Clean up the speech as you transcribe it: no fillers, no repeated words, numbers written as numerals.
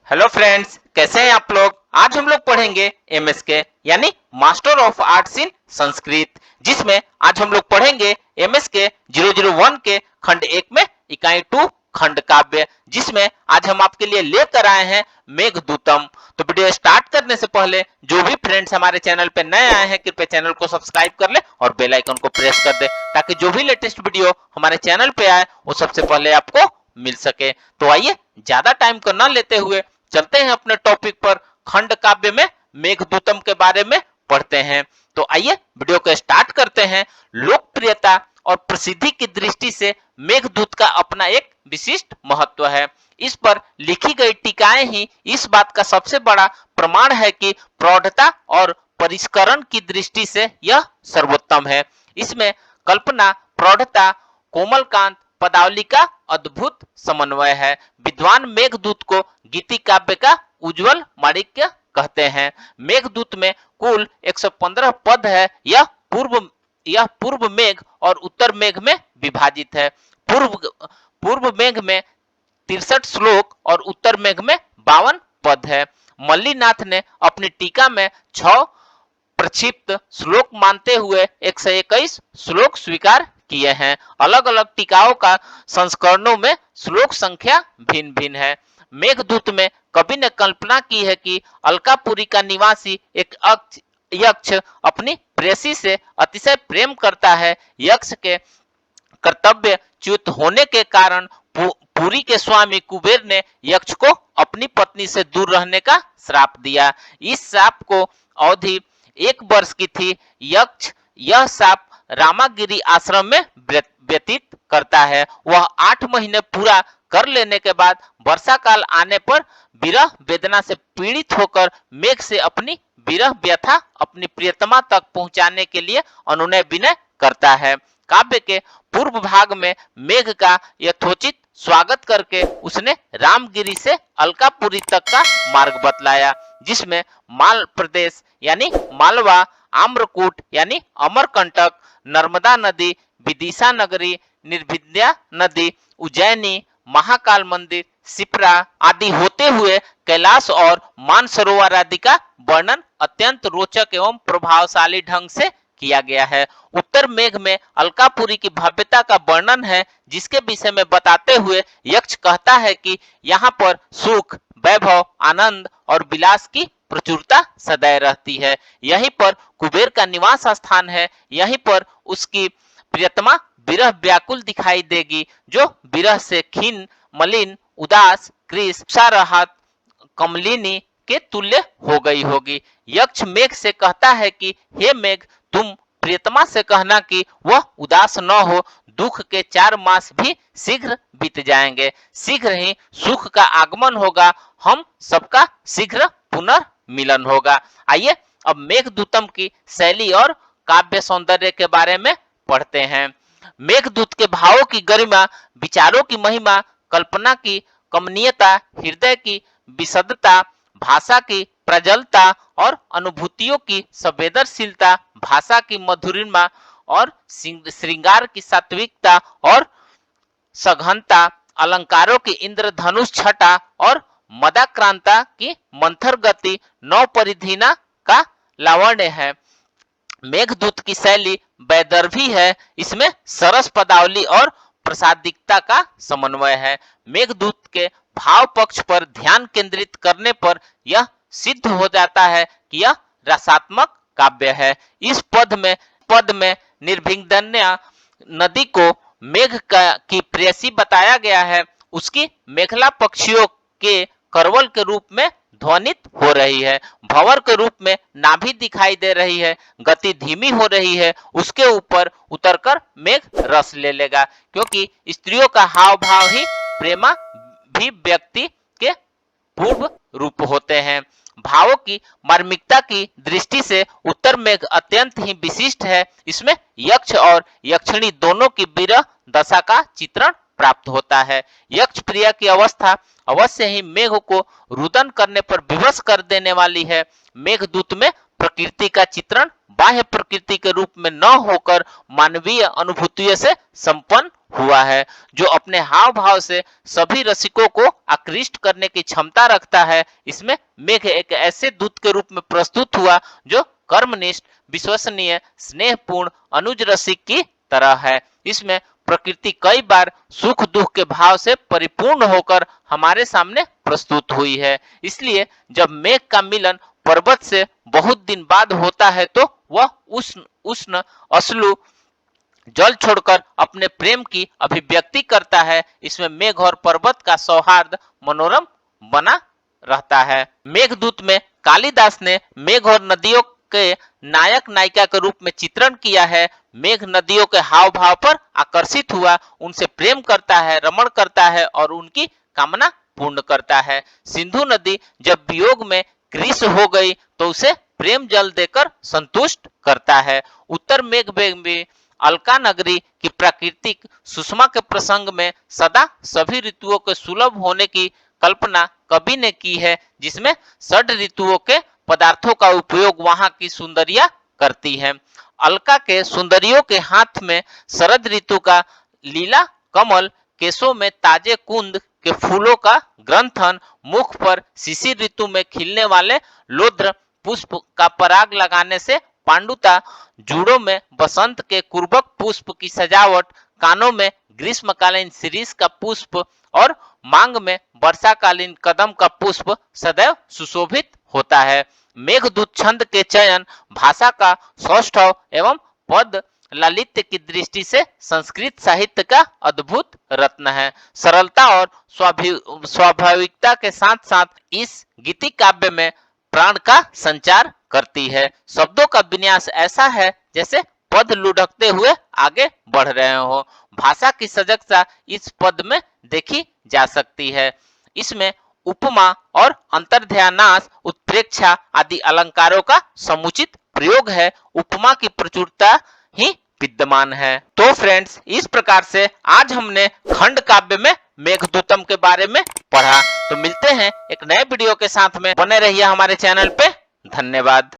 Hello friends, कैसे हैं आप लोग। आज हम लोग पढ़ेंगे एमएसके यानी मास्टर ऑफ आर्ट्स इन संस्कृत, जिसमें आज हम लोग पढ़ेंगे एमएसके 001 के खंड 1 में इकाई 2 खंड काव्य, जिसमें आज हम आपके लिए लेकर आए हैं मेघदूतम। तो वीडियो स्टार्ट करने से पहले जो भी फ्रेंड्स हमारे चैनल पे नए आए हैं, कृपया चैनल को सब्सक्राइब कर ले और बेल आइकन को प्रेस कर दे, ताकि जो भी लेटेस्ट वीडियो हमारे चैनल पे आए वो सबसे पहले आपको मिल सके। तो आइए ज्यादा टाइम को न लेते हुए चलते हैं अपने टॉपिक पर। खंड काव्य में मेघदूतम के बारे में पढ़ते हैं। तो आइए वीडियो को स्टार्ट करते हैं। लोकप्रियता और प्रसिद्धि की दृष्टि से मेघदूत का अपना एक विशिष्ट महत्व है। इस पर लिखी गई टीकाएं ही इस बात का सबसे बड़ा प्रमाण है कि प्रौढ़ता और परिष्करण की दृष्टि से यह सर्वोत्तम है। इसमें कल्पना, प्रौढ़ता, कोमलकांत पदावली का अद्भुत समन्वय है। विद्वान मेघदूत को गीति काव्य का उज्जवल माणिक्य कहते हैं। मेघदूत में कुल 115 पद है। यह पूर्व मेघ और उत्तर मेघ में विभाजित है। पूर्व मेघ में 63 श्लोक और उत्तर मेघ में 52 पद है। मल्लीनाथ ने अपनी टीका में 6 प्रक्षिप्त श्लोक मानते हुए 121 श्लोक स्वीकार किए हैं। अलग अलग टीकाओं का संस्करणों में श्लोक संख्या भिन्न भिन्न है। मेघदूत में कवि ने कल्पना की है कि अलकापुरी का निवासी एक यक्ष अपनी प्रेसी से अतिशय प्रेम करता है। यक्ष के कर्तव्य च्युत होने के कारण पुरी के स्वामी कुबेर ने यक्ष को अपनी पत्नी से दूर रहने का श्राप दिया। इस श्राप को अवधि 1 वर्ष की थी। यक्ष यह श्राप रामागिरी आश्रम में व्यतीत करता है। वह 8 महीने पूरा कर लेने के बाद वर्षा काल आने पर विरह वेदना से पीड़ित होकर मेघ से अपनी विरह व्यथा अपनी प्रियतमा तक पहुंचाने के लिए अनुनय विनय करता है। काव्य के पूर्व भाग में मेघ का यथोचित स्वागत करके उसने रामगिरी से अलकापुरी तक का मार्ग बतलाया, जिसमें माल प्रदेश यानी मालवा, आम्रकूट यानी अमरकंटक, नर्मदा नदी, विदिशा नगरी, निर्भिद्या नदी, उज्जैनी, महाकाल मंदिर, सिपरा आदि होते हुए कैलाश और मानसरोवर आदि का वर्णन अत्यंत रोचक एवं प्रभावशाली ढंग से किया गया है। उत्तर मेघ में अलकापुरी की भव्यता का वर्णन है, जिसके विषय में बताते हुए यक्ष कहता है कि यहाँ पर सुख, वैभव, आनंद और विलास की प्रचुरता सदैव रहती है। यहीं पर कुबेर का निवास स्थान है। यहीं पर उसकी प्रियतमा विरह व्याकुल दिखाई देगी, जो विरह से खीन, मलिन, उदास, कृषारहत, कमलिनी के तुल्य हो गई होगी। यक्ष मेघ से कहता है कि हे मेघ, तुम प्रियतमा से कहना कि वह उदास न हो। दुख के 4 मास भी शीघ्र बीत जाएंगे। शीघ्र ही सुख का आगमन होगा। हम सबका शीघ्र पुनर्मिलन होगा। आइए अब मेघदूतम की शैली और काव्य सौंदर्य के बारे में पढ़ते हैं। मेघदूत के भावों की गरिमा, विचारों की महिमा, कल्पना की कमनीयता, हृदय की विशदता, भाषा की प्रजलता और अनुभूतियों की संवेदनशीलता, भाषा की मधुरिमा और श्रृंगार की सात्विकता और सघनता, अलंकारों की इंद्रधनुष छटा और मदाक्रांता की मंथर गति, नौ परिधीना का लावण्य है। मेघदूत की शैली वैदर्भी है। इसमें सरस पदावली और प्रसादिकता का समन्वय है। मेघदूत के भाव पक्ष पर ध्यान केंद्रित करने पर यह सिद्ध हो जाता है कि यह रसात्मक काव्य है। इस पद में निर्भिंदन्या नदी को मेघ की प्रेयसी बताया गया है। उसकी मेखला पक्षियों के करवल के रूप में ध्वनित हो रही है। भंवर के रूप में नाभि दिखाई दे रही है। गति धीमी हो रही है। उसके ऊपर उतरकर मेघ रस ले लेगा, क्योंकि स्त्रियों का हाव भाव ही प्रेमा भी व्यक्ति के पूर्व रूप होते हैं। भावों की मार्मिकता की दृष्टि से उत्तर मेघ अत्यंत ही विशिष्ट है। इसमें यक्ष और यक्षिणी दोनों की विरह दशा का चित्रण प्राप्त होता है। यक्ष प्रिया की अवस्था अवश्य ही मेघ को रुदन करने पर विवश कर देने वाली है। मेघदूत में प्रकृति का चित्रण बाह्य प्रकृति के रूप में न होकर मानवीय अनुभूतियों से संपन्न हुआ है, जो अपने हाव भाव से सभी रसिकों को आकृष्ट करने की क्षमता रखता है। इसमें मेघ एक ऐसे दूत के रूप में प्रस्तुत हुआ जो कर्मनिष्ठ, विश्वसनीय, स्नेहपूर्ण, अनुज रसिक की तरह है। इसमें प्रकृति कई बार सुख दुख के भाव से परिपूर्ण होकर हमारे सामने प्रस्तुत हुई है। इसलिए जब मेघ का मिलन पर्वत से बहुत दिन बाद होता है तो वह उष्ण उष्ण अश्रु जल छोड़कर अपने प्रेम की अभिव्यक्ति करता है। इसमें मेघ और पर्वत का सौहार्द मनोरम बना रहता है। मेघदूत में कालिदास ने मेघ और नदियों के नायक नायिका के रूप में चित्रण किया है। मेघ नदियों के हाव भाव पर आकर्षित हुआ, उनसे प्रेम करता है, रमण करता है और उनकी कामना पूर्ण करता है। सिंधु नदी जब वियोग में कृश हो गई तो उसे प्रेम जल देकर संतुष्ट करता है। उत्तर मेघ में अलका नगरी की प्राकृतिक सुषमा के प्रसंग में सदा सभी ऋतुओं के सुलभ होने की कल्पना कवि ने की है, जिसमें षड ऋतुओं के पदार्थों का उपयोग वहां की सुंदरिया करती है। अलका के सुंदरियों के हाथ में शरद ऋतु का लीला कमल, केशों में ताजे कुंद के फूलों का ग्रंथन, मुख पर शिशिर ऋतु में खिलने वाले लोद्र पुष्प का पराग लगाने से पांडुता, जूड़ों में बसंत के कुर्बक पुष्प की सजावट, कानों में ग्रीष्मकालीन शिरीष का पुष्प और मांग में वर्षाकालीन कदम का पुष्प सदैव सुशोभित होता है। मेघदूत छंद के चयन, भाषा का सौष्ठव एवं पद लालित्य की दृष्टि से संस्कृत साहित्य का अद्भुत रत्न है। सरलता और स्वाभाविकता के साथ साथ इस गीति काव्य में प्राण का संचार करती है। शब्दों का विन्यास ऐसा है जैसे पद लुढ़कते हुए आगे बढ़ रहे हो। भाषा की सजगता इस पद में देखी जा सकती है। इसमें उपमा और अंतर्ध्यानास, उत्प्रेक्षा आदि अलंकारों का समुचित प्रयोग है। उपमा की प्रचुरता ही विद्यमान है। तो फ्रेंड्स, इस प्रकार से आज हमने खंड काव्य में मेघदूतम के बारे में पढ़ा। तो मिलते हैं एक नए वीडियो के साथ में, बने रहिए हमारे चैनल पे। धन्यवाद।